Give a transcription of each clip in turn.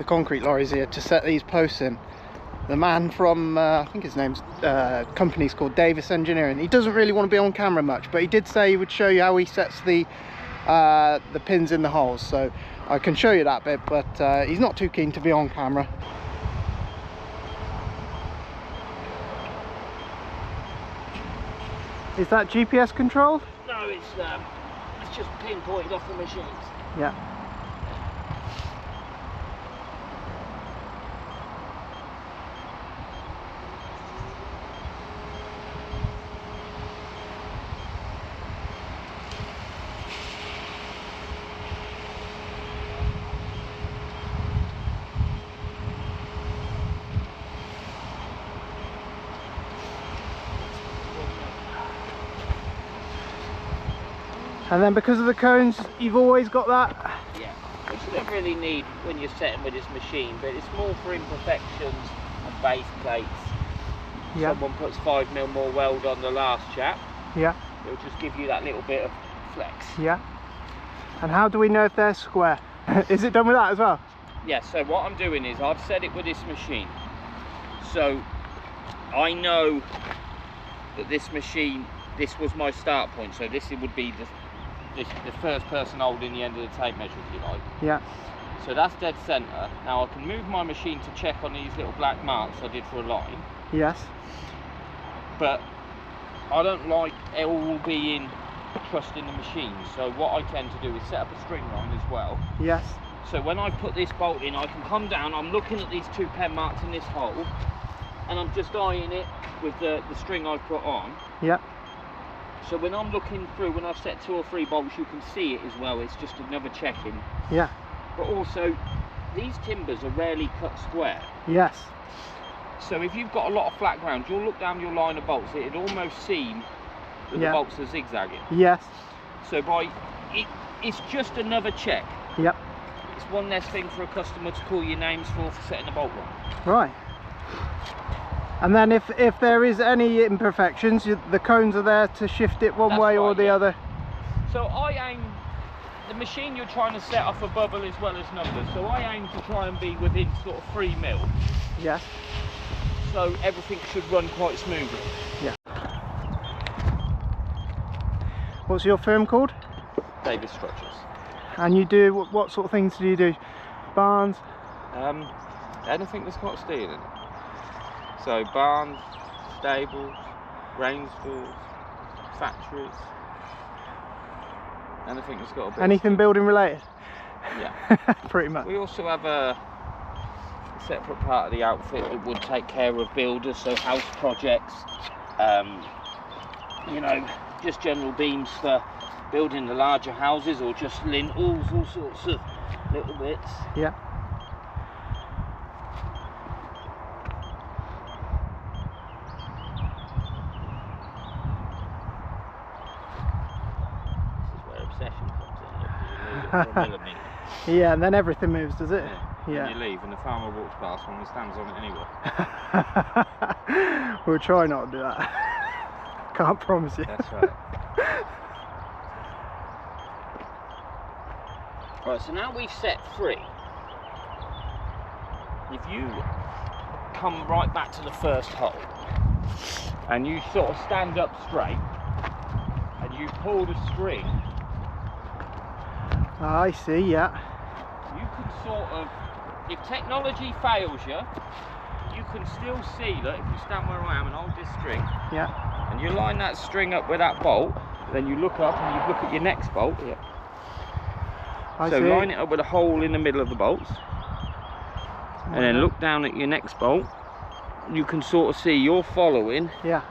the concrete lorries here to set these posts in. The man from, I think his name's, company's called Davis Engineering. He doesn't really want to be on camera much, but he did say he would show you how he sets the pins in the holes. So I can show you that bit, but he's not too keen to be on camera. Is that GPS controlled? No, it's just pinpointed off the machines. Yeah. And then because of the cones, you've always got that? Yeah, which you don't really need when you're setting with this machine, but it's more for imperfections and base plates. Yeah. Someone puts 5mm more weld on the last chap. Yeah. It'll just give you that little bit of flex. Yeah. And how do we know if they're square? Is it done with that as well? Yeah, so what I'm doing is I've set it with this machine. So I know that this machine, this was my start point, so this would be the first person holding the end of the tape measure, if you like. Yeah. So that's dead centre. Now I can move my machine to check on these little black marks I did for a line. Yes. But I don't like it all being trusting the machine. So what I tend to do is set up a string line as well. Yes. So when I put this bolt in, I can come down, I'm looking at these 2 pen marks in this hole, and I'm just eyeing it with the string I've put on. Yeah. So when I'm looking through, when I've set 2 or 3 bolts, you can see it as well. It's just another checking. Yeah. But also, these timbers are rarely cut square. Yes. So if you've got a lot of flat ground, you'll look down your line of bolts, it'd almost seem that the bolts are zigzagging. Yes. So it's just another check. Yep. It's one less thing for a customer to call your names for setting the bolt wrong. Right. And then if there is any imperfections, the cones are there to shift it one way or the other. So I aim, the machine you're trying to set off a bubble as well as numbers, so I aim to try and be within sort of 3mm. Yes. So everything should run quite smoothly. Yeah. What's your firm called? Davis Structures. And you do, what sort of things do you do? Barns? Anything that's got steel in it. So barns, stables, grain stores, factories, anything that's got a bit. Anything building related? Yeah. Pretty much. We also have a separate part of the outfit that would take care of builders, so house projects, you know, just general beams for building the larger houses, or just lintels, all sorts of little bits. Yeah. Yeah, and then everything moves, does it? Yeah. And you leave, and the farmer walks past one and stands on it anyway. We'll try not to do that. Can't promise you. That's right. Right, so now we've set 3. If you come right back to the first hole, and you sort of stand up straight, and you pull the string. I see, yeah. You can sort of, if technology fails you, you can still see that if you stand where I am and hold this string, yeah, and you line that string up with that bolt, then you look up and you look at your next bolt. Yeah. So line it up with a hole in the middle of the bolts, and then look down at your next bolt. You can sort of see you're following. Yeah.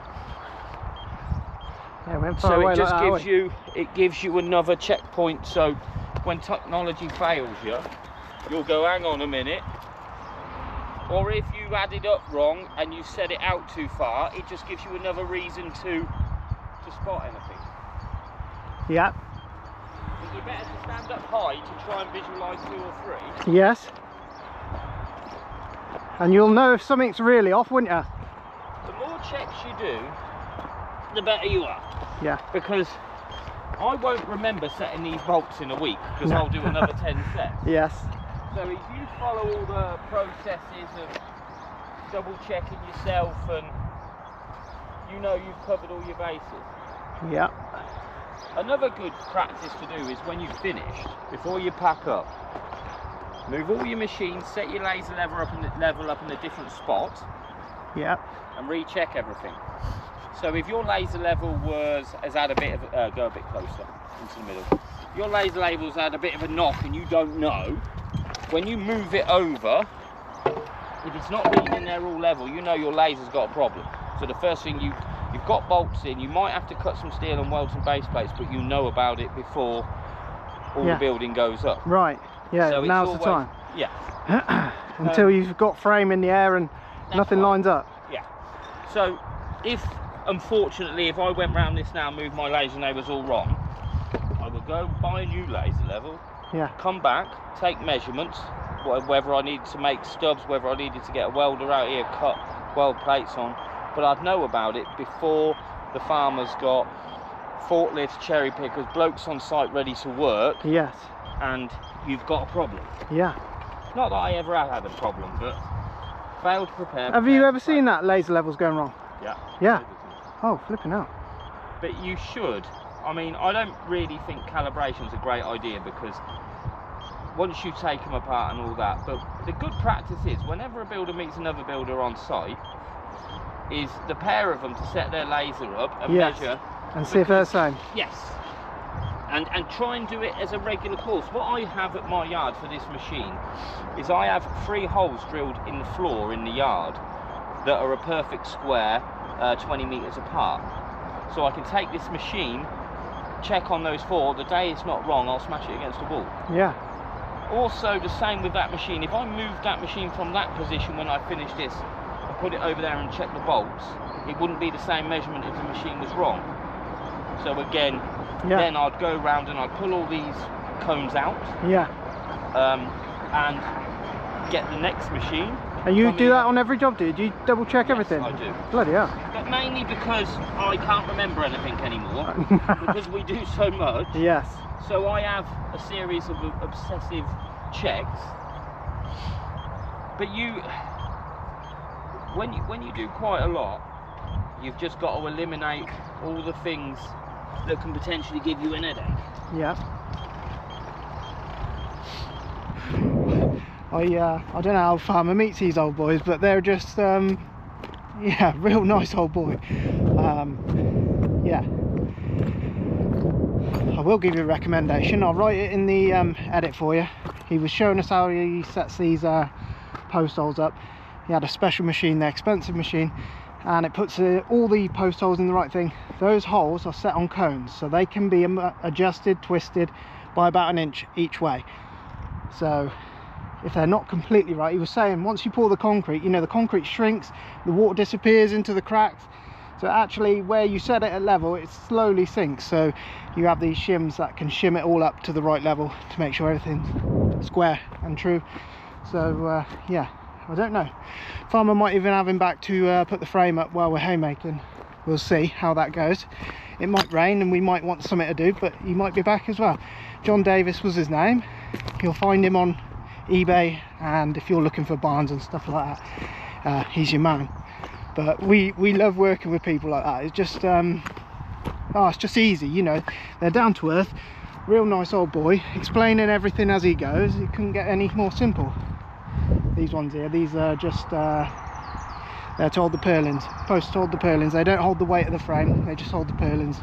Yeah, we went far so away it just like that, gives you another checkpoint. So when technology fails you, you'll go, hang on a minute. Or if you add it up wrong and you set it out too far, it just gives you another reason to spot anything. Yeah. But you're better to stand up high to try and visualise 2 or 3. Yes. And you'll know if something's really off, wouldn't you? The more checks you do, the better you are. Yeah. Because I won't remember setting these bolts in a week, because I'll do another 10 sets. Yes. So if you follow all the processes of double checking yourself, and you know you've covered all your bases. Yeah. Another good practice to do is when you've finished, before you pack up, move all your machines, set your laser level up in a different spot. Yeah. And recheck everything. So if your laser level has had a bit of go a bit closer into the middle. If your laser level's had a bit of a knock and you don't know, when you move it over, if it's not reading there all level, you know your laser's got a problem. So the first thing you've got bolts in, you might have to cut some steel and weld some base plates, but you know about it before all the building goes up. Right. Yeah. So now's always the time. Yeah. Until you've got frame in the air and nothing lines up. Yeah. So if, unfortunately, if I went round this now and moved my laser neighbours all wrong, I would go buy a new laser level. Yeah. Come back, take measurements, whether I needed to make stubs, whether I needed to get a welder out here, cut weld plates on. But I'd know about it before the farmer's got forklifts, cherry pickers, blokes on site ready to work. Yes. And you've got a problem. Yeah. Not that I ever have had a problem, but failed to prepare. Have you ever seen that laser levels going wrong? Yeah. Yeah. Oh, flipping out. But you should. I mean, I don't really think calibration's a great idea, because once you take them apart and all that, but the good practice is whenever a builder meets another builder on site, is the pair of them to set their laser up and measure. And see if they're the same. Yes. And try and do it as a regular course. What I have at my yard for this machine is I have 3 holes drilled in the floor in the yard that are a perfect square, 20 metres apart. So I can take this machine, check on those 4, the day it's not wrong, I'll smash it against the wall. Yeah. Also the same with that machine. If I moved that machine from that position when I finished this and put it over there and check the bolts, it wouldn't be the same measurement if the machine was wrong. So again, then I'd go around and I'd pull all these cones out. Yeah. And get the next machine. And you do that on every job, do you? Do you double check everything? I do. Bloody hell. But mainly because I can't remember anything anymore, because we do so much. Yes. So I have a series of obsessive checks. But when you do quite a lot, you've just got to eliminate all the things that can potentially give you an headache. Yeah. I don't know how farmer meets these old boys, but they're just yeah, real nice old boy. Yeah. I will give you a recommendation. I'll write it in the edit for you. He was showing us how he sets these post holes up. He had a special machine, the expensive machine, and it puts all the post holes in the right thing. Those holes are set on cones, so they can be adjusted, twisted by about 1 inch each way. So if they're not completely right, he was saying once you pour the concrete, you know, the concrete shrinks, the water disappears into the cracks. So actually where you set it at level, it slowly sinks. So you have these shims that can shim it all up to the right level to make sure everything's square and true. So yeah, I don't know. Farmer might even have him back to put the frame up while we're haymaking. We'll see how that goes. It might rain and we might want something to do, but he might be back as well. John Davis was his name. You'll find him on eBay, and if you're looking for barns and stuff like that, he's your man. But we love working with people like that. It's just it's just easy, you know. They're down to earth, real nice old boy, explaining everything as he goes. It couldn't get any more simple. These ones here, these are just they're to hold the purlins, posts to hold the purlins. They don't hold the weight of the frame, they just hold the purlins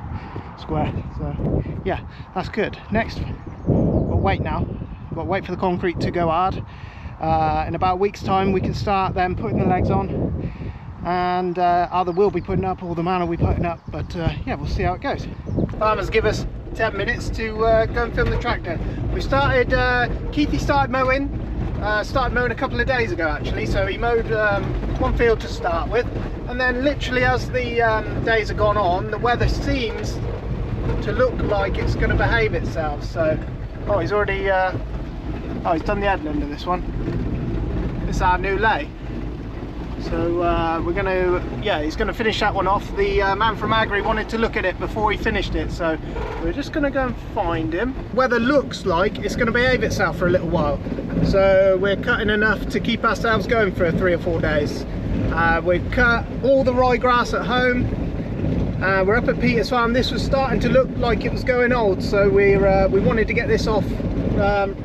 square. So yeah, that's good. Next, we'll wait now. We'll wait for the concrete to go hard. In about a week's time we can start then putting the legs on, and either we'll be putting up or the man will be putting up, but yeah, we'll see how it goes. Farmers give us 10 minutes to go and film the tractor. We started, Keithy started mowing a couple of days ago actually, so he mowed one field to start with, and then literally as the days have gone on, the weather seems to look like it's going to behave itself. So oh, he's already he's done the headland of this one. This is our new lay. So we're going to, yeah, he's going to finish that one off. The man from Agri wanted to look at it before he finished it, so we're just going to go and find him. Weather looks like it's going to behave itself for a little while, so we're cutting enough to keep ourselves going for 3 or 4 days. We've cut all the ryegrass at home. We're up at Peter's farm. This was starting to look like it was going old, so we wanted to get this off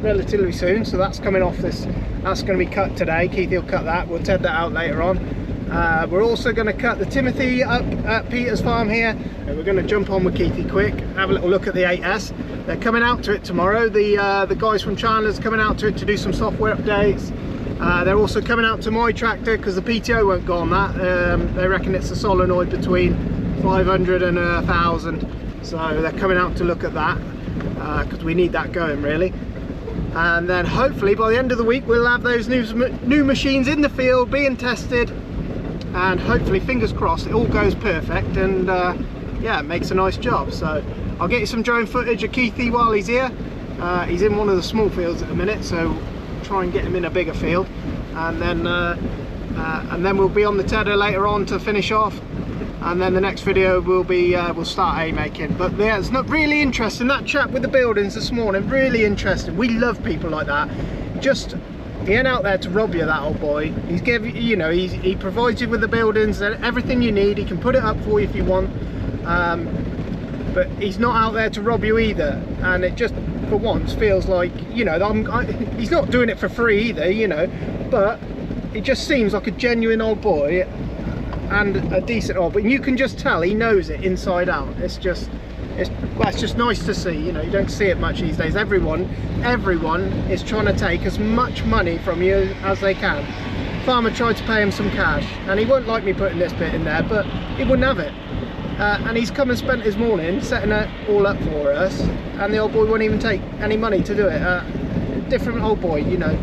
relatively soon, so that's coming off. That's going to be cut today. Keithy will cut that. We'll TED that out later on. We're also going to cut the Timothy up at Peter's farm here, and we're going to jump on with Keithy quick, have a little look at the 8S. They're coming out to it tomorrow. The guys from Chandler's coming out to it to do some software updates. They're also coming out to my tractor because the PTO won't go on that. They reckon it's a solenoid between 500 and 1,000, so they're coming out to look at that because we need that going really. And then hopefully by the end of the week we'll have those new machines in the field being tested, and hopefully, fingers crossed, it all goes perfect, and yeah, it makes a nice job. So I'll get you some drone footage of Keithy while he's here. He's in one of the small fields at the minute, so try and get him in a bigger field, and then we'll be on the tedder later on to finish off. And then the next video will be we'll start haymaking. But yeah, it's not really interesting. That chap with the buildings this morning, really interesting. We love people like that. Just, he ain't out there to rob you, that old boy. He's he provides you with the buildings and everything you need. He can put it up for you if you want. But he's not out there to rob you either. And it just, for once, feels like, you know, he's not doing it for free either, you know. But it just seems like a genuine old boy. And a decent old, but you can just tell he knows it inside out. It's just nice to see. You know, you don't see it much these days. Everyone is trying to take as much money from you as they can. Farmer tried to pay him some cash, and he won't like me putting this bit in there, but he wouldn't have it. And he's come and spent his morning setting it all up for us, and the old boy won't even take any money to do it. Different old boy, you know.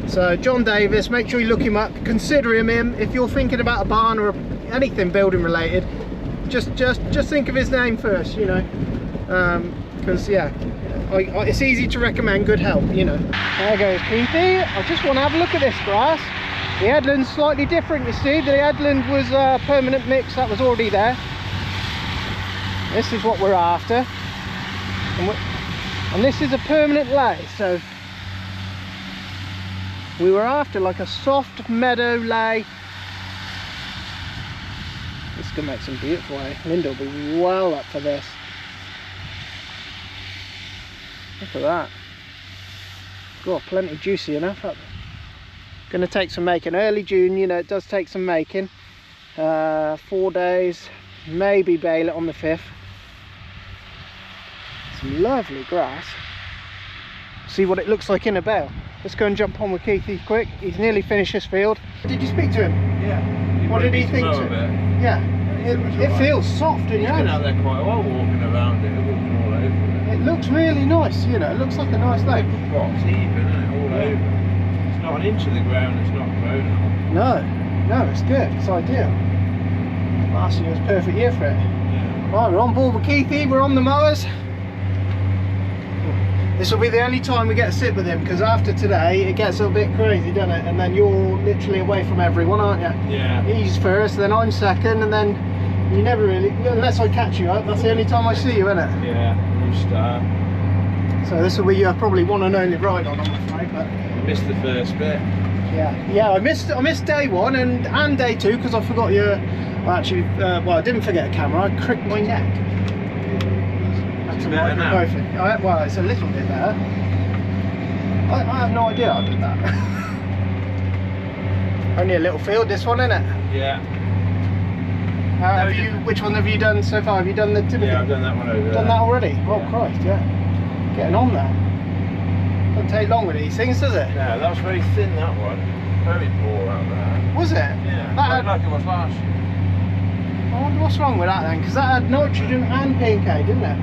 So John Davis, make sure you look him up, consider him if you're thinking about a barn or anything building related. Just think of his name first, you know, because yeah, it's easy to recommend good help, you know. There goes Keithy. I just want to have a look at this grass. The headland's slightly different, you see. The headland was a permanent mix, that was already there. This is what we're after, and this is a permanent lay, so we were after like a soft meadow lay. This is going to make some beautiful hay. Linda will be well up for this. Look at that. God, plenty juicy enough up. Going to take some making. Early June, you know, it does take some making. 4 days, maybe bale it on the 5th. Some lovely grass. See what it looks like in a bale. Let's go and jump on with Keithy quick. He's nearly finished his field. Did you speak to him? Yeah. What did he think to it? Yeah. It feels soft in your hands. He's been out there quite a while walking around it, walking all over it. It looks really nice, you know. It looks like a nice lake. The crops even, isn't it? All over. It's not an inch of the ground, it's not grown up. No, it's good. It's ideal. Last year was a perfect year for it. Yeah. Right, we're on board with Keithy. We're on the mowers. This will be the only time we get to sit with him, because after today it gets a bit crazy, doesn't it? And then you're literally away from everyone, aren't you? Yeah. He's first, then I'm second, and then you never really, unless I catch you up, that's the only time I see you, isn't it? Yeah, you start. So this will be probably one and only ride on, I'm afraid. But Missed the first bit. yeah, I missed day 1 and day 2 because I forgot your. Well, actually, well, I didn't forget a camera. I cricked my neck. It's better now. Well, it's a little bit better. I have no idea I did that. Only a little field, this one, isn't it? Yeah. Which one have you done so far? Have you done the Timothy? Yeah, I've done that one over there. Done that already? Yeah. Oh Christ, yeah. Getting on there. Doesn't take long with these things, does it? No, that was very thin, that one. Very poor out there. Was it? Yeah, That like it was last year. I wonder what's wrong with that then, because that had nitrogen and P&K, didn't it?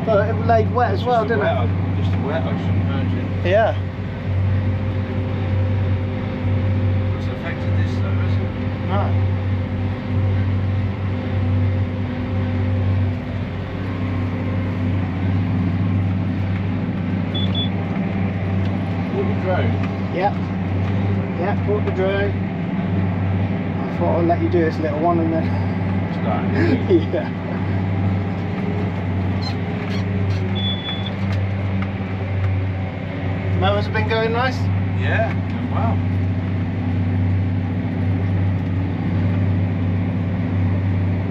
But it laid wet as well, didn't it? Just wet, I should imagine. Yeah. It's affected this though, isn't it? No. Walk the drone. Yep. Yep, brought the drone. thought I'll let you do this little one and then... yeah. Mowers have been going nice? Yeah, doing well.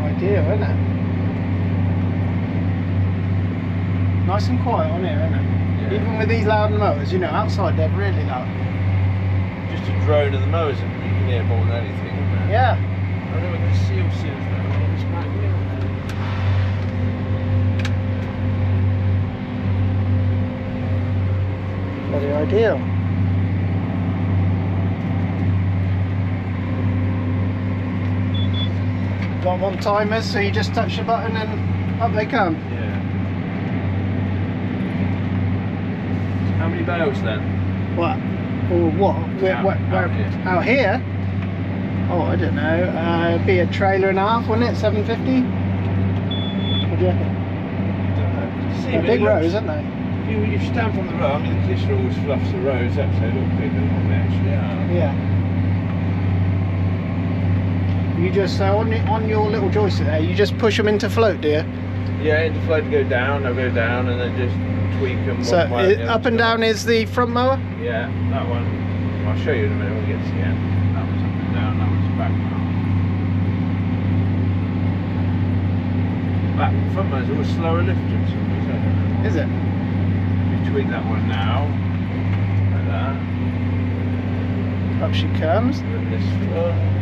Ideal, isn't it? Nice and quiet on here, isn't it? Yeah. Even with these loud mowers, you know, outside they're really loud. Just a drone of the mowers and you can hear more than anything, isn't it? Yeah. I know we're going to seal soon though. It's back here. Bloody ideal. Got one timers, so you just touch the button and up they come. Yeah. How many bales then? What? Or what? Out here? Oh, I don't know. It'd be a trailer and a half, wouldn't it? 750? What do you reckon? They're big rows, aren't they? If you stand on the road, I mean the conditioner always fluffs the roads up so they look bigger than what they actually are. Yeah. You just, on your little joystick there, you just push them into float, do you? Yeah, into float to go down, they'll go down and then just tweak them. So up and down is the front mower? Yeah, that one. I'll show you in a minute when we get to the end. That one's up and down, that one's back now. That front mower's always slower lifting for some reason. Is it? You tweak that one now, like that. Up she comes. And this one.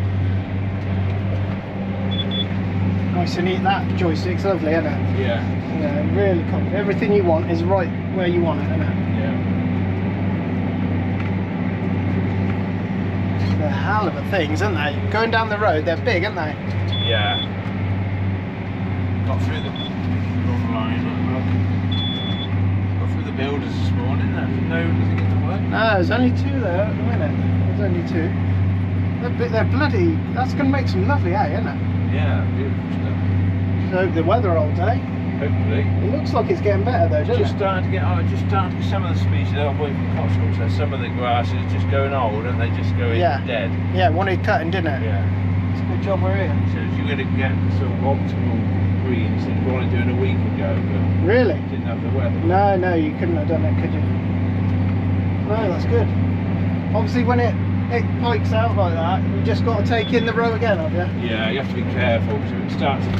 Nice and neat, that joystick's lovely, isn't it? Yeah. Yeah, really cool. Everything you want is right where you want it, isn't it? Yeah. They're hell of a things, aren't they? Going down the road, they're big, aren't they? Yeah. Got through the wrong line. Got through the builders this morning. No, nothing in the way. No, there's only two there at the minute. There's only two. They're bloody. That's going to make some lovely hay, isn't it? Yeah, beautiful stuff. So the weather holds, eh? Hopefully. It looks like it's getting better though, doesn't Just it? starting to get. Some of the species. I'm waiting for Cotswolds. So some of the grass is just going old, and they just go dead. Yeah, wanted cutting, didn't it? Yeah. It's a good job we're here. So if you're going to get sort of optimal greens, you'd want to do it a week ago, but Really? didn't have the weather. No, you couldn't have done it, could you? No, that's good. Obviously, when it pikes out like that, you just got to take in the row again, have you? Yeah, you have to be careful because it starts to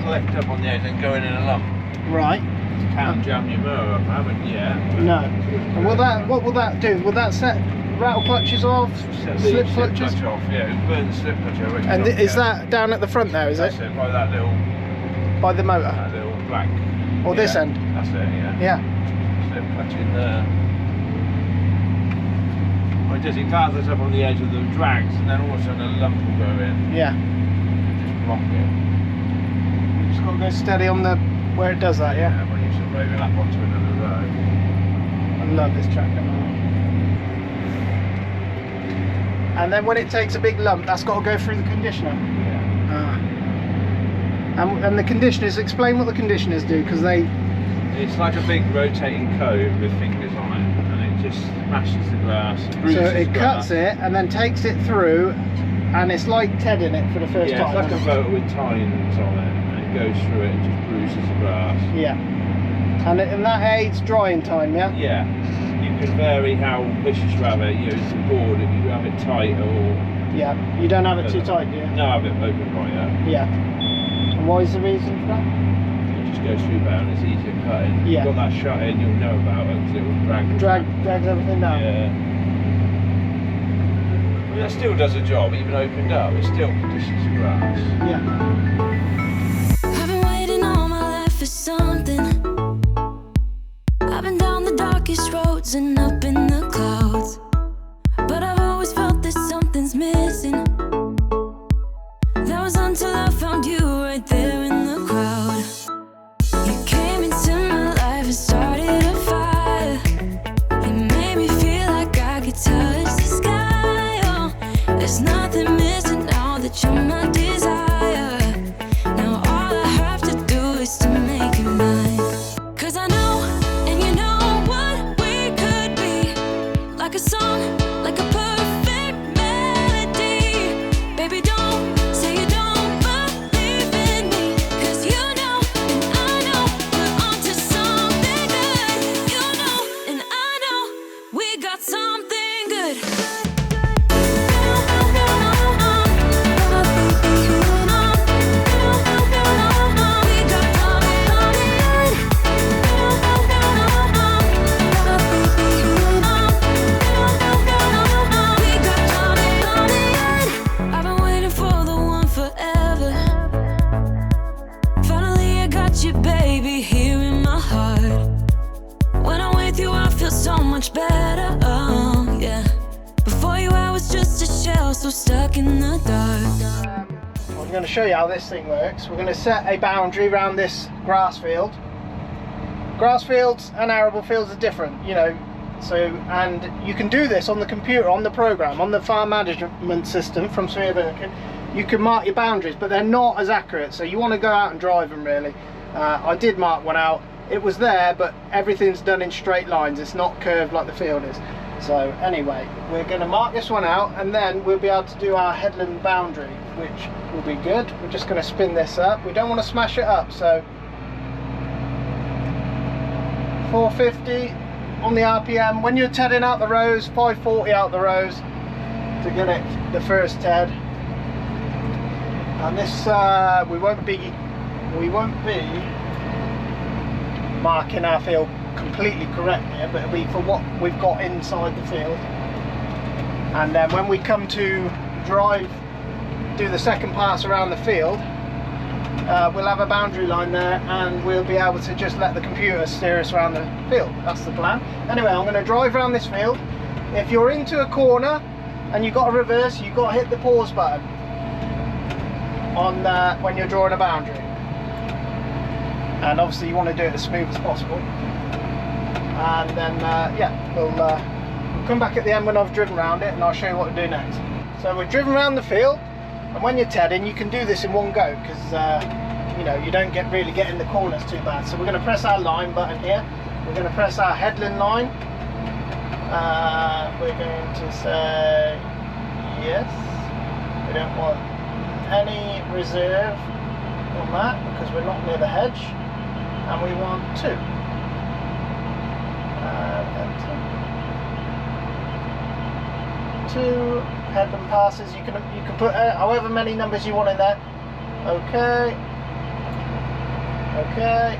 collect up on the edge and go in a lump. Right. You can't jam your mower up, haven't you? Yeah. No. And what will that do? Will that set rattle clutches off? Set the Slip clutches? clutch off, yeah. It'll burn the slip clutch off. And is that down at the front there, is That's it? By that little By the motor? That little black. Or this end? That's it, yeah. Yeah. Slip clutch in there. Well, it does, it gathers up on the edge of the drags and then all of a sudden a lump will go in. Yeah. And just block it. You just got to go steady on the where it does that, yeah? When you sort of overlap onto another road. I love this tractor. And then when it takes a big lump, that's got to go through the conditioner. Yeah. And the conditioners, explain what the conditioners do, because they... It's like a big rotating cone with fingers on it, and it just smashes the grass, bruises So it grass. cuts it and then takes it through, and it's like tedding it for the first Yeah, time. it's like a boat with tines on it, and it goes through it and just bruises the grass. Yeah. And that aids drying time, yeah? Yeah. You can vary how vicious you have it. You know, it's a board, if you have it tight or... Yeah. You don't have it too tight, do you? No, I have it open right now. Yeah. And what is the reason for that? It just goes through better and it's easier cutting. Yeah. You've got that shot in, you'll know about it because it will Drags everything down. Yeah. I mean, that still does a job, even opened up. It still conditions the grass. Yeah. I've been waiting all my life for something. I've been down the darkest roads and up in the clouds, but I've always felt that something's missing. That was until I found you right there in the crowd. You came into my life and started a fire. You made me feel like I could touch the sky. Oh, there's nothing missing now that you're my desire. Now all I have to do is to make you mine. 'Cause I know, and you know what we could be. so stuck in the dark. I'm going to show you how this thing works. We're going to set a boundary around this grass field. Grass fields and arable fields are different, you know, so, and you can do this on the computer, on the program, on the farm management system from Smearbergen. You can mark your boundaries, but they're not as accurate, so you want to go out and drive them really. I did mark one out. It was there, but everything's done in straight lines. It's not curved like the field is. So anyway, we're going to mark this one out, and then we'll be able to do our headland boundary, which will be good. We're just going to spin this up. We don't want to smash it up, so 450 on the RPM. When you're tedding out the rows, 540 out the rows to get it the first ted. And this we won't be marking our field completely correct here, but it'll be for what we've got inside the field. And then when we come to do the second pass around the field, we'll have a boundary line there, and we'll be able to just let the computer steer us around the field. That's the plan. Anyway, I'm going to drive around this field. If you're into a corner and you've got to reverse, you've got to hit the pause button on when you're drawing a boundary. And obviously you want to do it as smooth as possible. And then yeah, we'll come back at the end when I've driven around it, and I'll show you what to do next. So we've driven around the field, and when you're tedding, you can do this in one go, because you know, you don't really get in the corners too bad. So we're going to press our line button here. We're going to press our headland line. We're going to say yes. We don't want any reserve on that because we're not near the hedge, and we want 2. Enter. 2 headland passes. You can put however many numbers you want in there. Okay. Okay.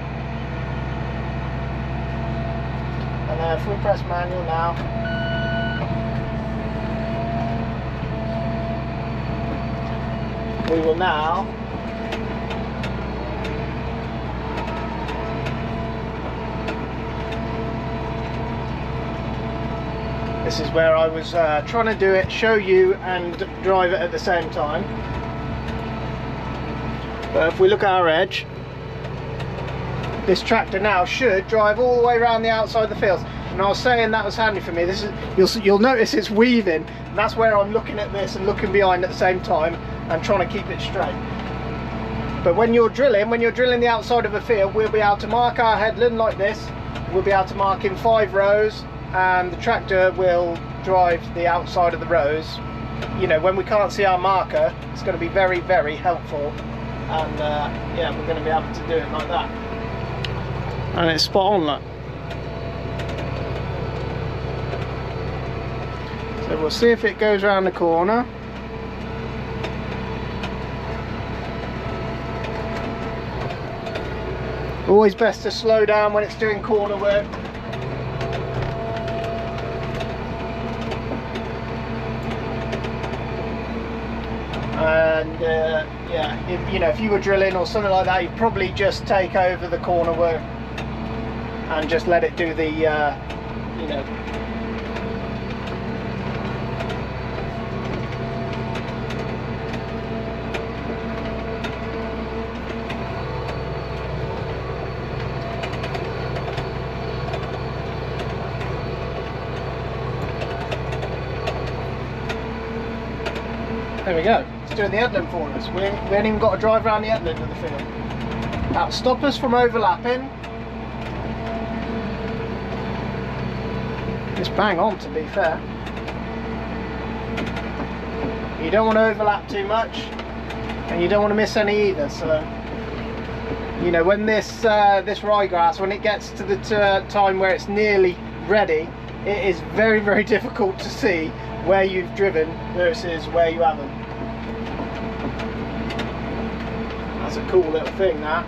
And then if we press manual now, we will now this is where I was trying to do it, show you and drive it at the same time. But if we look at our edge, this tractor now should drive all the way around the outside of the fields. And I was saying that was handy for me. This is, you'll notice it's weaving, and that's where I'm looking at this and looking behind at the same time and trying to keep it straight. But when you're drilling the outside of a field, we'll be able to mark our headland like this. We'll be able to mark in 5 rows, and the tractor will drive the outside of the rows. You know, when we can't see our marker, it's going to be very, very helpful. And yeah, we're going to be able to do it like that. And it's spot on, look. So we'll see if it goes around the corner. Always best to slow down when it's doing corner work. And yeah, if you were drilling or something like that, you'd probably just take over the corner work and just let it do the you know, there we go. It's doing the headland for us. We ain't even got to drive around the headland of the field. That'll stop us from overlapping. It's bang on, to be fair. You don't want to overlap too much, and you don't want to miss any either. So, you know, when this ryegrass, when it gets to the time where it's nearly ready, it is very, very difficult to see where you've driven versus where you haven't. That's a cool little thing, that.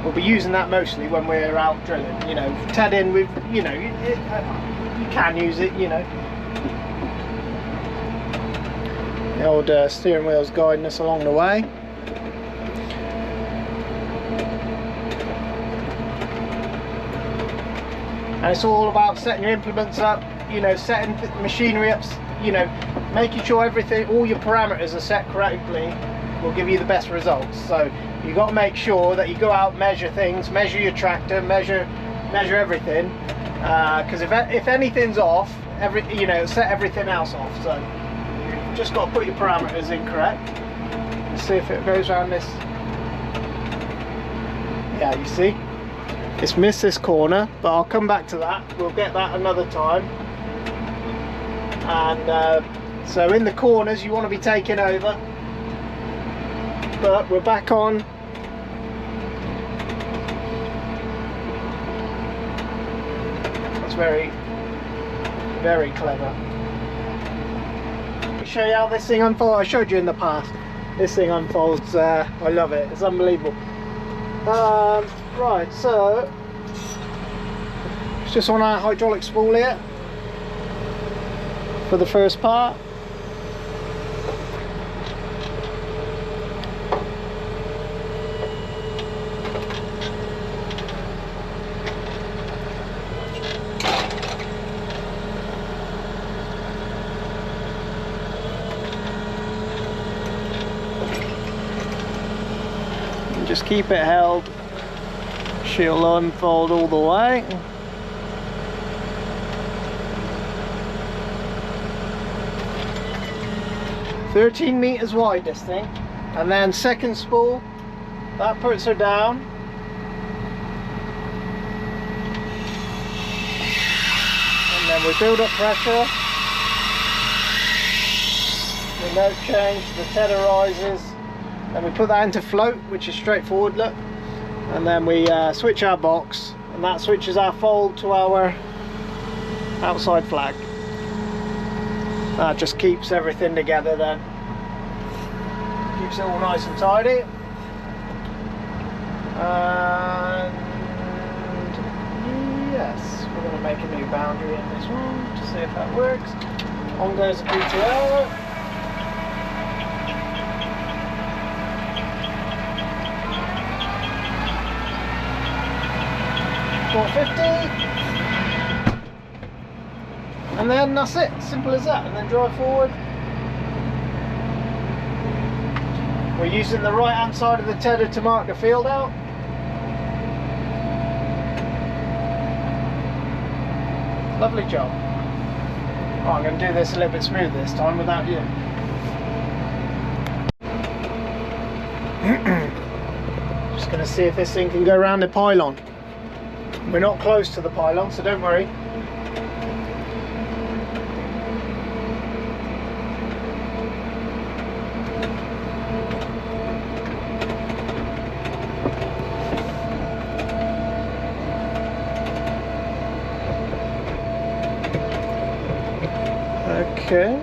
We'll be using that mostly when we're out drilling, you know, tedding with, you know, you can use it, you know. The old steering wheel's guiding us along the way. And it's all about setting your implements up, you know, setting machinery up, you know, making sure everything, all your parameters are set correctly will give you the best results. So you've got to make sure that you go out, measure things, measure your tractor, measure everything, because if anything's off, set everything else off. So you've just got to put your parameters in correct. Let's see if it goes around this. Yeah, you see, it's missed this corner, but I'll come back to that. We'll get that another time. And so in the corners you want to be taking over, but we're back on. That's very, very clever. Let me show you how this thing unfolds. I showed you in the past. This thing unfolds. I love it. It's unbelievable. Right, so it's just on our hydraulic spool here for the first part. Just keep it held, she'll unfold all the way. "13 meters wide this thing," and then second spool, that puts her down. And then we build up pressure. The note change, the tether rises. Then we put that into float, which is straightforward, look. And then we switch our box, and that switches our fold to our outside flag. That just keeps everything together then. Keeps it all nice and tidy. And yes, we're going to make a new boundary in this one to see if that works. On goes the PTO. 450, and then that's it, simple as that. And then drive forward. We're using the right hand side of the tether to mark the field out. Lovely job. Oh, I'm going to do this a little bit smoother this time without you. Just going to see if this thing can go around the pylon. We're not close to the pylon, so don't worry. Okay.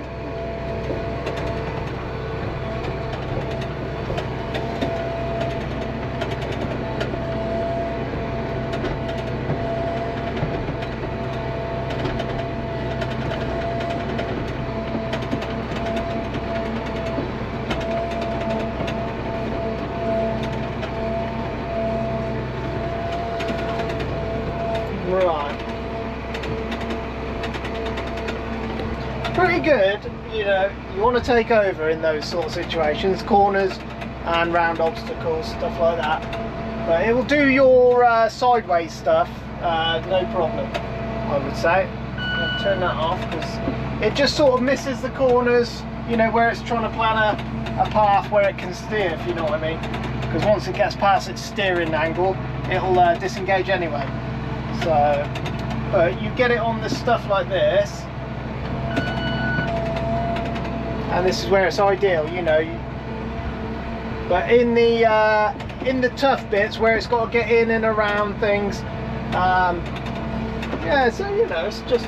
Pretty good, you know. You want to take over in those sort of situations, corners and round obstacles, stuff like that. But it will do your sideways stuff, no problem, I would say. I'm going to turn that off because it just sort of misses the corners, you know, where it's trying to plan a path where it can steer, if you know what I mean. Because once it gets past its steering angle, it'll disengage anyway. So, but you get it on the stuff like this, and this is where it's ideal, you know. But in the tough bits where it's got to get in and around things, yeah, so you know, it's just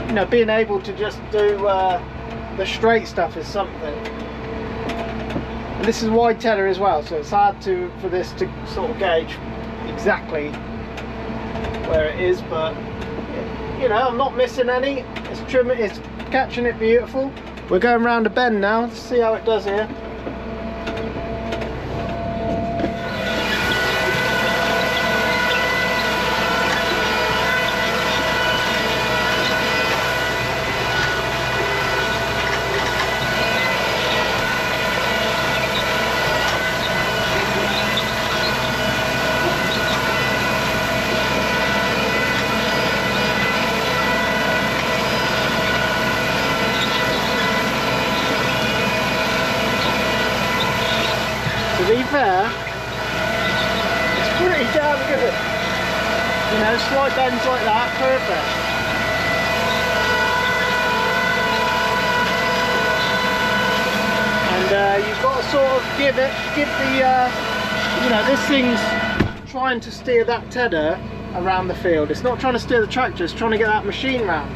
you know, being able to just do the straight stuff is something. And this is wide tether as well, so it's hard for this to sort of gauge exactly where it is, but you know, I'm not missing any. It's trimming, it's catching it beautiful. We're going round a bend now. Let's see how it does here. fair, it's pretty damn good. You know, slight bends like that, perfect. And you've got to sort of give the, you know, this thing's trying to steer that tedder around the field. It's not trying to steer the tractor, it's trying to get that machine round.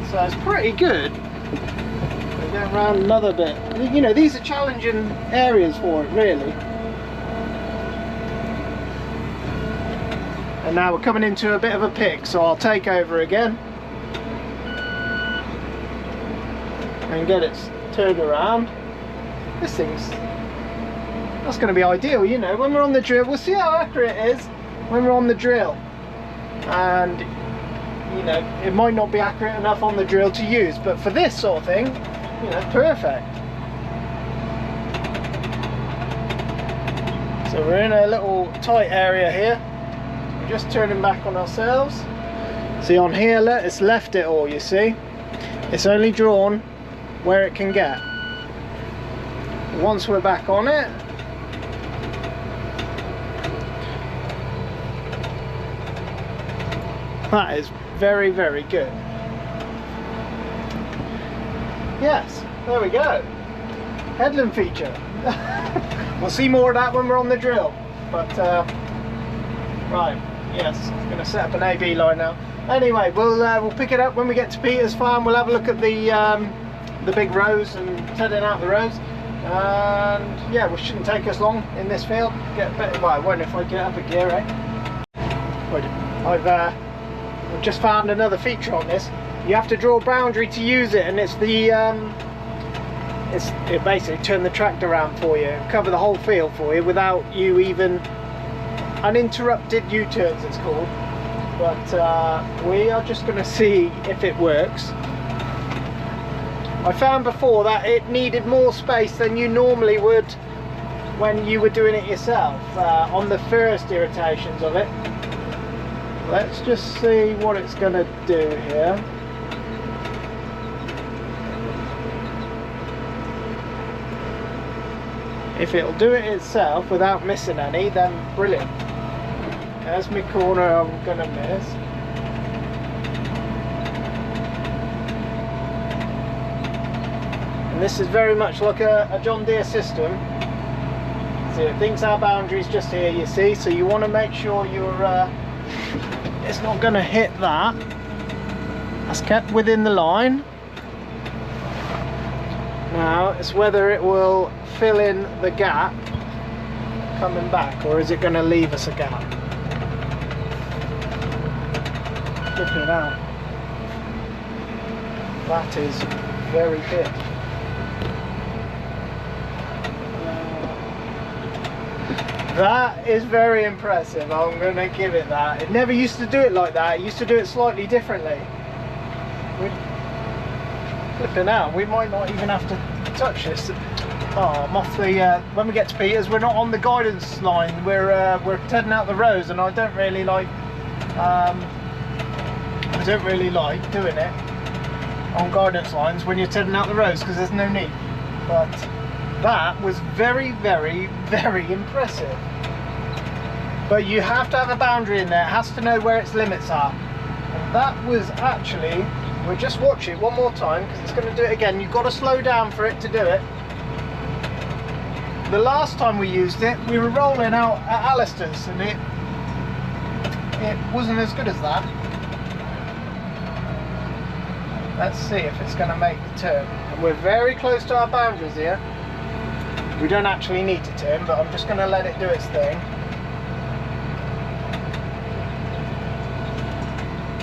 So it's pretty good. We'll get around another bit. You know, these are challenging areas for it, really. And now we're coming into a bit of a pick, so I'll take over again and get it turned around. This thing's, that's going to be ideal, you know, when we're on the drill. We'll see how accurate it is when we're on the drill, and you know, it might not be accurate enough on the drill to use, but for this sort of thing, you know, perfect. So we're in a little tight area here. We're just turning back on ourselves. See, on here, it's left it all, you see. It's only drawn where it can get. Once we're back on it, that is very, very good. Yes, there we go. Headland feature. We'll see more of that when we're on the drill. But right, yes, I'm going to set up an AB line now. Anyway, we'll pick it up when we get to Peter's farm. We'll have a look at the big rows and tedding out the rows. And yeah, it shouldn't take us long in this field. Get better. Well, it won't if I get up a gear, eh? I've just found another feature on this. You have to draw a boundary to use it, and it's the it basically turn the tractor around for you, cover the whole field for you without you even uninterrupted U-turns, it's called. But we are just going to see if it works. I found before that it needed more space than you normally would when you were doing it yourself on the first irritations of it. Let's just see what it's going to do here. If it'll do it itself without missing any, then brilliant. There's my corner I'm going to miss. And this is very much like a John Deere system. So it thinks our boundary's just here, you see, so you want to make sure you're it's not going to hit that. That's kept within the line. Now it's whether it will fill in the gap coming back, or is it going to leave us a gap. Look at that. That is very big. That is very impressive. I'm going to give it that. It never used to do it like that. It used to do it slightly differently. Flipping out, we might not even have to touch this. Oh, I'm off the. When we get to Peter's, we're not on the guidance line. We're tedding out the rows, and I don't really like. I don't really like doing it on guidance lines when you're tedding out the rows because there's no need. But that was very, very, very impressive. But you have to have a boundary in there. It has to know where its limits are. And that was actually, we'll just watch it one more time because it's going to do it again. You've got to slow down for it to do it. The last time we used it, we were rolling out at Alistair's, and it wasn't as good as that. Let's see if it's going to make the turn. And we're very close to our boundaries here. We don't actually need to turn, but I'm just going to let it do its thing.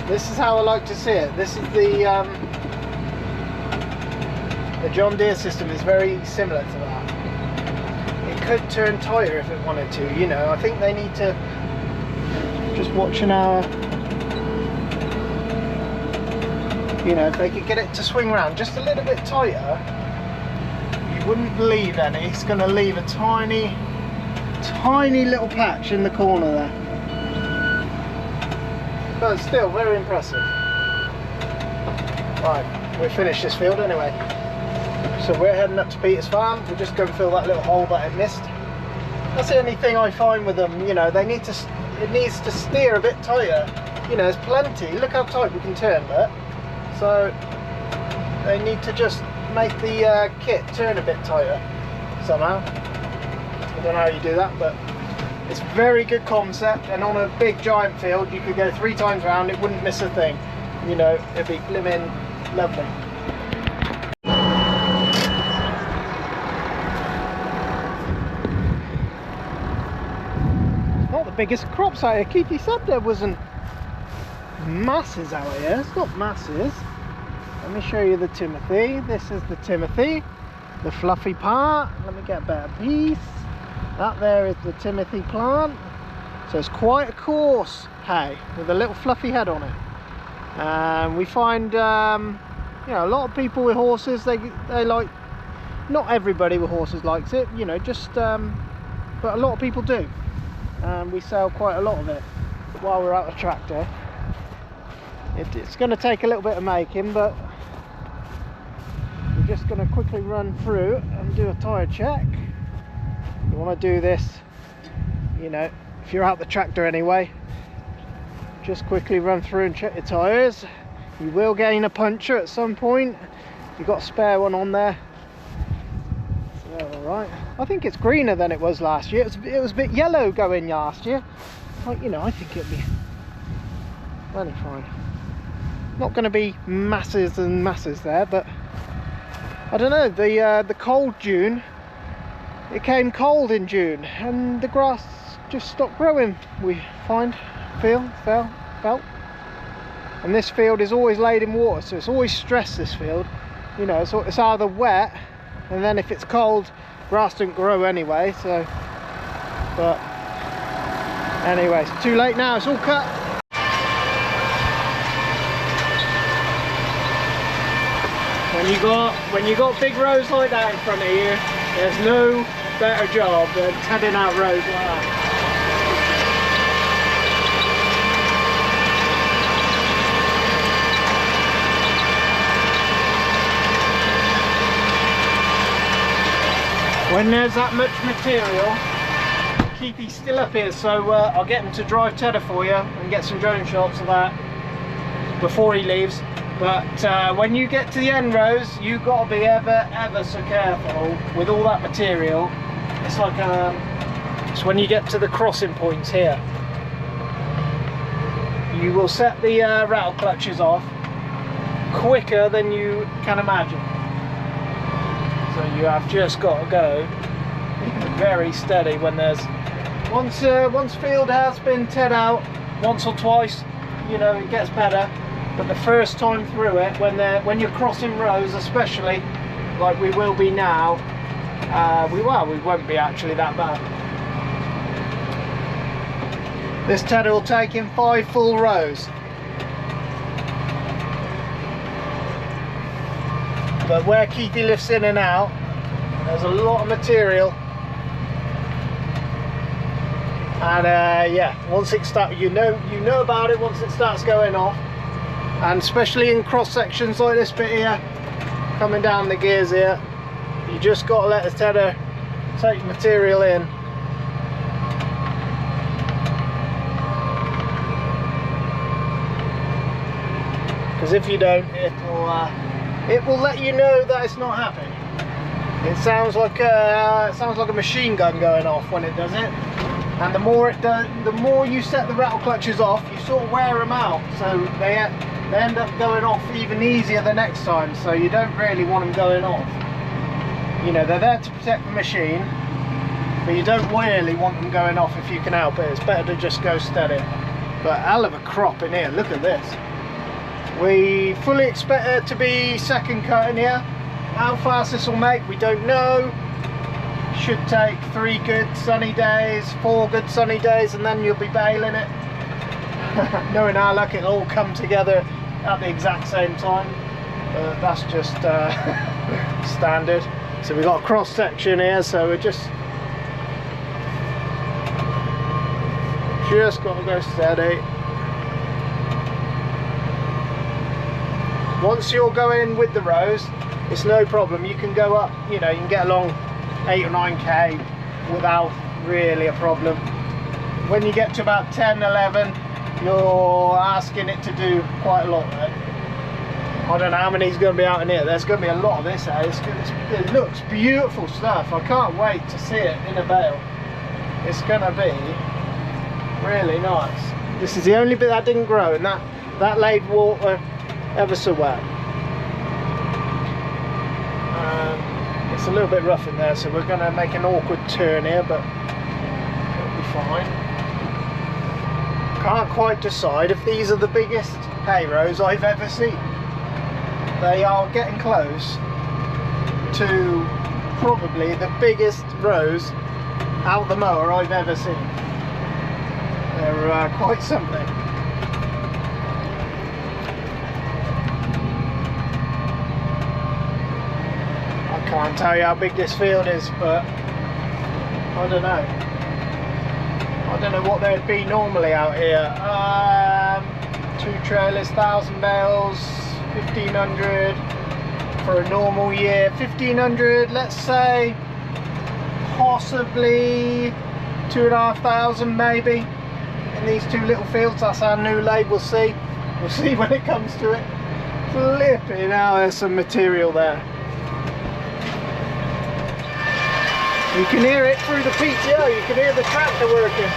This is how I like to see it. This is the John Deere system is very similar to that. It could turn tighter if it wanted to, you know. I think they need to just watch an hour. You know, if they could get it to swing around just a little bit tighter, you wouldn't believe any. It's going to leave a tiny, tiny little patch in the corner there. But still, very impressive. Right, we finished this field anyway. So we're heading up to Peter's farm. We'll just go and fill that little hole that it missed. That's the only thing I find with them, you know, it needs to steer a bit tighter. You know, there's plenty, look how tight we can turn that. So they need to just make the kit turn a bit tighter somehow. I don't know how you do that, but it's a very good concept, and on a big giant field you could go 3 times round, it wouldn't miss a thing. You know, it'd be blimmin' lovely. Not the biggest crops out here. Keithy said there wasn't masses out here. It's not masses. Let me show you the Timothy. This is the Timothy, the fluffy part. Let me get a better piece. That there is the Timothy plant. So it's quite a coarse hay with a little fluffy head on it. And we find, you know, a lot of people with horses, they like, not everybody with horses likes it, you know, just, but a lot of people do. And we sell quite a lot of it while we're out of tractor. It's going to take a little bit of making, but we're just going to quickly run through and do a tyre check. You want to do this, you know, if you're out the tractor anyway, just quickly run through and check your tyres. You will gain a puncture at some point. You've got a spare one on there, so they're all right. I think it's greener than it was last year. It was a bit yellow going last year. Like, you know, I think it'll be plenty fine. Not going to be masses and masses there, but I don't know. The cold June, it came cold in June, and the grass just stopped growing. We felt. And this field is always laid in water, so it's always stressed, this field. You know, so it's either wet, and then if it's cold, grass doesn't grow anyway. So, but anyway, it's too late now. It's all cut. When you got big rows like that in front of you, there's no better job than tedding out rows like that. When there's that much material, Keithy's still up here, so I'll get him to drive Tedder for you and get some drone shots of that before he leaves. But when you get to the end rows, you've got to be ever so careful with all that material. It's like it's when you get to the crossing points here. You will set the rattle clutches off quicker than you can imagine. So you have just got to go very steady when there's once field has been teed out once or twice, you know, it gets better. But the first time through it, when you're crossing rows, especially like we will be now, we won't be actually that bad. This tedder will take in 5 full rows. But where Keithy lifts in and out, there's a lot of material. And yeah, once it starts, you know about it once it starts going off. And especially in cross sections like this bit here, coming down the gears here, you just got to let the tedder take material in. Because if you don't, it will let you know that it's not happening. It sounds like a machine gun going off when it does it. And the more it does, the more you set the rattle clutches off, you sort of wear them out. So they end up going off even easier the next time. So you don't really want them going off. You know, they're there to protect the machine, but you don't really want them going off if you can help it. It's better to just go steady. But hell of a crop in here. Look at this. We fully expect it to be second cut in here. How fast this will make, we don't know. Should take 3 good sunny days, 4 good sunny days, and then you'll be baling it. Knowing our luck, it'll all come together at the exact same time. That's just standard. So we've got a cross section here, so we're just got to go steady. Once you're going with the rows, it's no problem. You can go up, you know, you can get along 8 or 9k without really a problem. When you get to about 10, 11, you're asking it to do quite a lot there. I don't know how many is going to be out in here. There's going to be a lot of this out. It looks beautiful stuff. I can't wait to see it in a bale. It's going to be really nice. This is the only bit that didn't grow, and that laid water ever so well. It's a little bit rough in there, so we're going to make an awkward turn here, but it'll be fine. Can't quite decide if these are the biggest hay rows I've ever seen. They are getting close to probably the biggest rows out the mower I've ever seen. They're quite something. I can't tell you how big this field is, but I don't know. I don't know what there'd be normally out here. 2 trailers, 1,000 bales, 1,500 for a normal year. 1,500, let's say, possibly 2,500 maybe in these 2 little fields. That's our new lathe. We'll see when it comes to it. Flipping now, there's some material there. You can hear it through the PTO, you can hear the tractor working.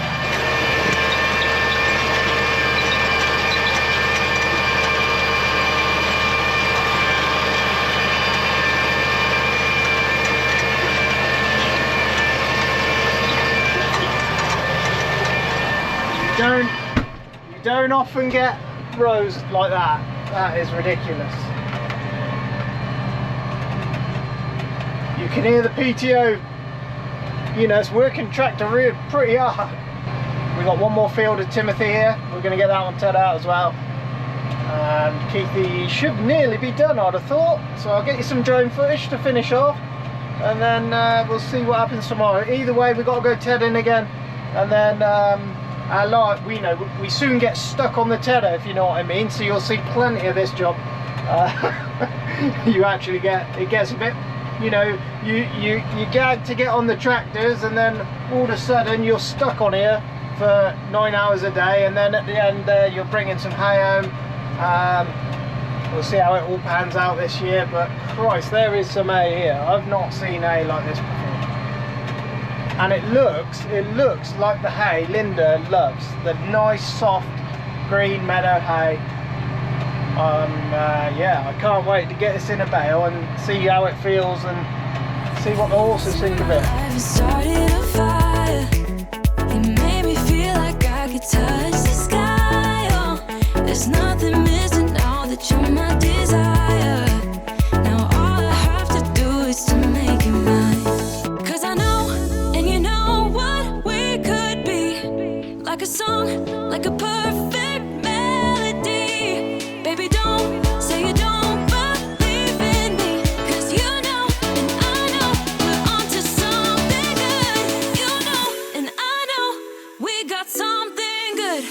You don't often get rows like that. That is ridiculous. You can hear the PTO. You know, it's working tractor pretty hard. We've got one more field of Timothy here. We're going to get that one teared out as well. And Keithy should nearly be done, I'd have thought. So I'll get you some drone footage to finish off. And then we'll see what happens tomorrow. Either way, we've got to go tedding again. And then our light, we soon get stuck on the tedder, if you know what I mean. So you'll see plenty of this job. You actually it gets a bit, you know, you gag to get on the tractors, and then all of a sudden you're stuck on here for 9 hours a day, and then at the end you're bringing some hay home. We'll see how it all pans out this year, but Christ, there is some hay here. I've not seen hay like this before, and it looks like the hay Linda loves, the nice soft green meadow hay. Yeah, I can't wait to get this in a bale and see how it feels and see what the horses think of it. I've started a fire. It made me feel like I could touch the sky. Oh, there's nothing missing now that you're my desire. Now all I have to do is to make you mine. 'Cause I know, and you know what we could be. Like a song, like a perfect melody. Baby, don't say you don't believe in me. 'Cause you know, and I know, we're onto something good. You know, and I know, we got something good.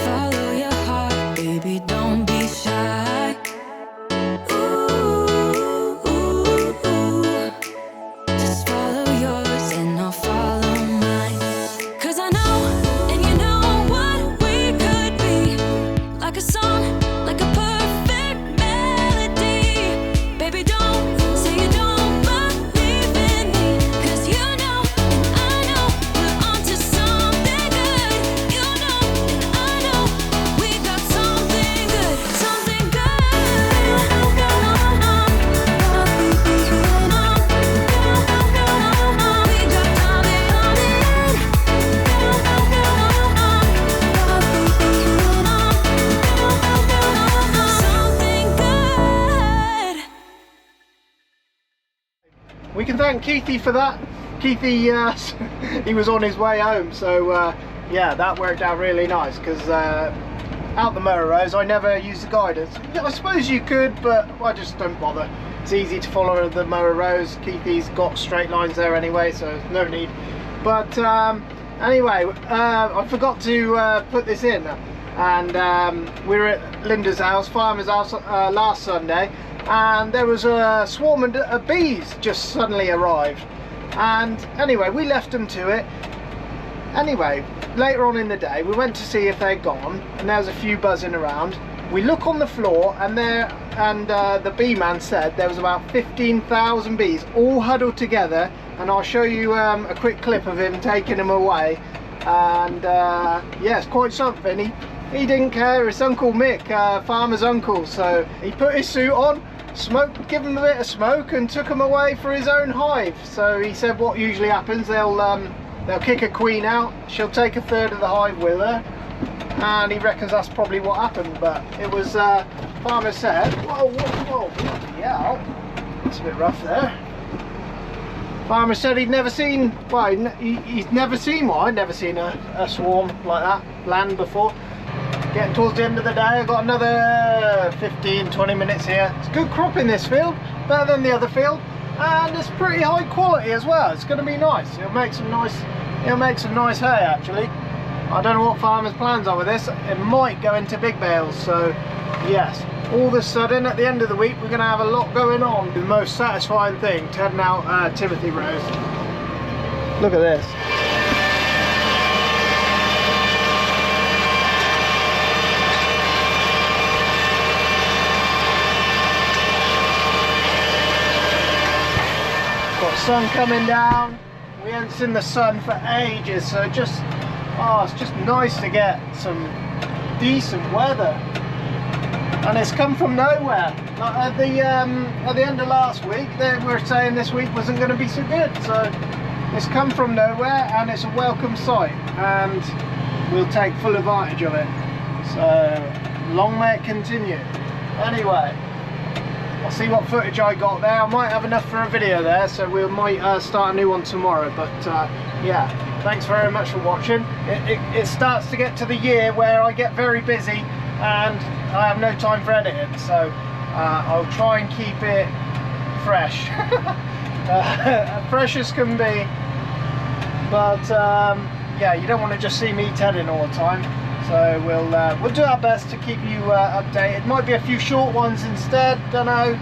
Follow your heart, baby, don't be shy. Just follow yours and I'll follow mine. 'Cause I know, and you know what we could be. Like a song, like a perfect melody. Baby, don't say you don't believe in me. 'Cause you know, and I know, we're onto something good. You know, and I know, we got something good. Something good. Something good. We can thank Keithy for that. Keithy, he was on his way home, so yeah, that worked out really nice, because out the mower rows. I never use the guidance. I suppose you could, but I just don't bother. It's easy to follow the mower rows. Keithy's got straight lines there anyway, so no need. But anyway, I forgot to put this in, and we were at Linda's house, farmer's house, last Sunday, and there was a swarm of bees just suddenly arrived. And anyway, we left them to it. Anyway, later on in the day, we went to see if they'd gone, and there was a few buzzing around. We look on the floor, and the bee man said there was about 15,000 bees all huddled together, and I'll show you a quick clip of him taking them away. And yeah, it's quite something. He didn't care. It's Uncle Mick, farmer's uncle, so he put his suit on, smoked, give him a bit of smoke, and took them away for his own hive. So he said what usually happens, they'll kick a queen out, she'll take a third of the hive with her, and he reckons that's probably what happened. But it was, farmer said, whoa, bloody hell, that's a bit rough there. Farmer said he'd never seen, well, he's never seen one. I'd never seen a swarm like that land before. Getting towards the end of the day, I've got another 15-20 minutes here. It's good crop in this field, better than the other field, and it's pretty high quality as well. It's going to be nice. It'll make some nice hay actually. I don't know what farmer's plans are with this. It might go into big bales. So yes, all of a sudden at the end of the week we're going to have a lot going on. The most satisfying thing, tedding out Timothy rows. Look at this. Got sun coming down. We haven't seen the sun for ages, so it's just nice to get some decent weather. And it's come from nowhere. Like at the end of last week, they were saying this week wasn't going to be so good. So it's come from nowhere, and it's a welcome sight, and we'll take full advantage of it. So long may it continue. Anyway, I'll see what footage I got there. I might have enough for a video there, so we might start a new one tomorrow. But yeah, thanks very much for watching. It starts to get to the year where I get very busy and I have no time for editing, so I'll try and keep it fresh. Fresh as can be, but yeah, you don't want to just see me tedding all the time. So we'll do our best to keep you updated. Might be a few short ones instead, don't know.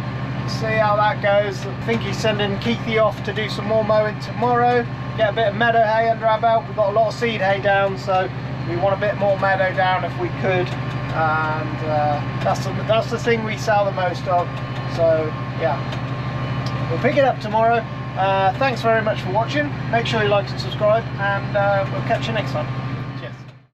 See how that goes. I think he's sending Keithy off to do some more mowing tomorrow. Get a bit of meadow hay under our belt. We've got a lot of seed hay down, so we want a bit more meadow down if we could. And that's the thing we sell the most of. So yeah, we'll pick it up tomorrow. Thanks very much for watching. Make sure you like and subscribe, and we'll catch you next time.